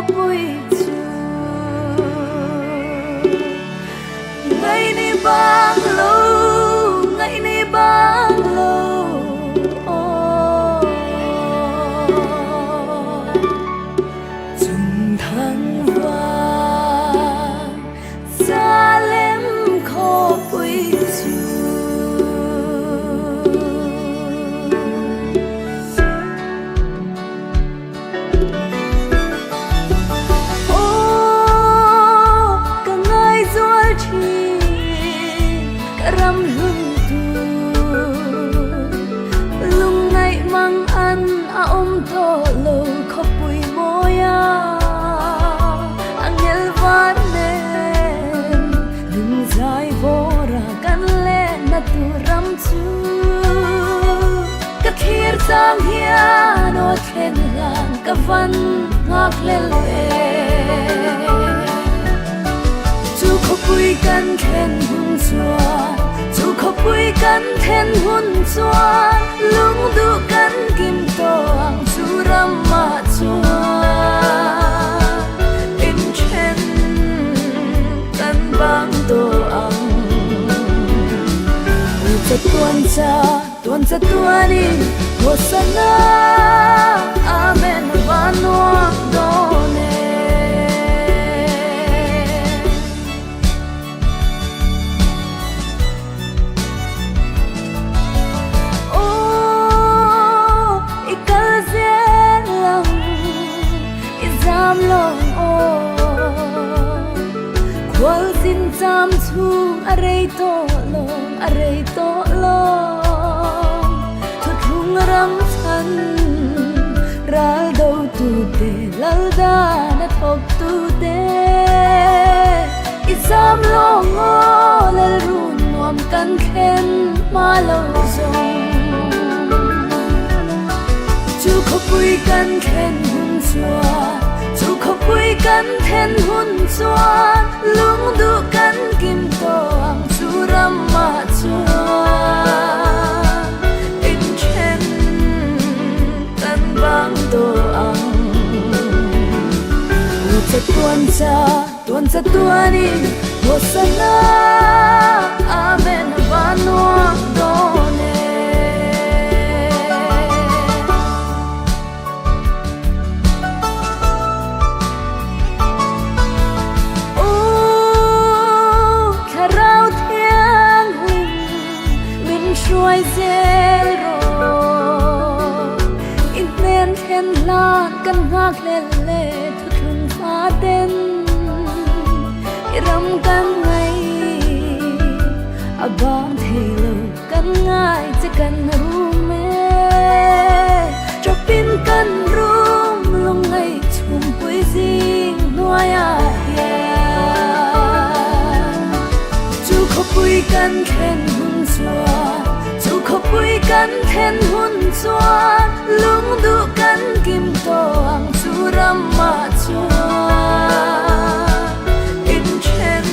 bui chu ngày ni bang lâu ngày ni bang lâu chung thăng vàng xa lem khó bui chu ram hương tu lung ngày mang ăn to lâu khóc bụi moya ang el van nem lung dài vô ra kan le na tu ram chu ka khir sang hia no khen lang ka van ngak le le chu khóc bụi kan khen hung chua khóc bụi cắn then hôn choa lung du cắn kim toang chu ram ma choa in chen cắn bang to ang u tuan cha tuani hosana amen vanwa done qual sin cham chung arei to long thu thung ram chan ral do tu te lal da na thok tu te isam long o lal run nom kan khen ma lo zong chu khóc bụi kan khen hung chua khóc bụi cắn then hôn choa lung du cắn kim toang chu ram ma choa in chen cắn bang to ang u cha tuan cha tuani hosana amen vanwa done xuôi dễ rồi in men khen lan căn ngạc lê lê thu thun phá tên ram căn ngày abang thề lâu căn ngài chỉ cần ru mê cho pin căn rum lung ngày chung quê riêng nuôi à chú khóc bụi căn khen hung chua khóc bụi cắn then hôn choa lung du cắn kim toang chu ram ma choa in chen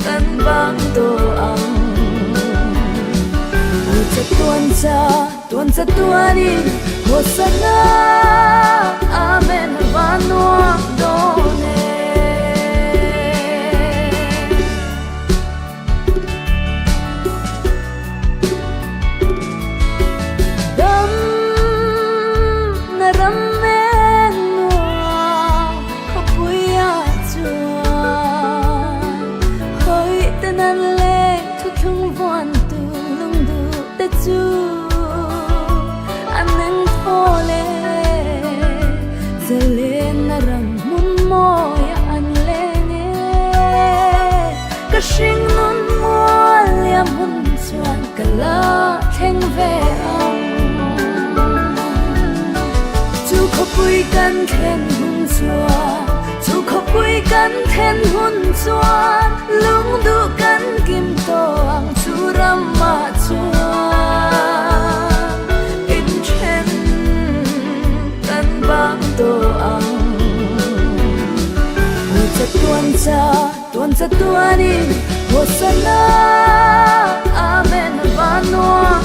cắn bang to ang u cha tuan cha tuani hosana amen vanwa done anh nâng thô lê giờ lên na răng muốn môi anh lên cả sinh nun mua liam hun chuan cả la thèn về ông chú khóc bụi cắn then hun chua chú khóc bụi cắn then hun chua lung du cắn kim toang chu ram ma chua in chen cắn bang to ang u tuan cha tuani hosana amen vanwa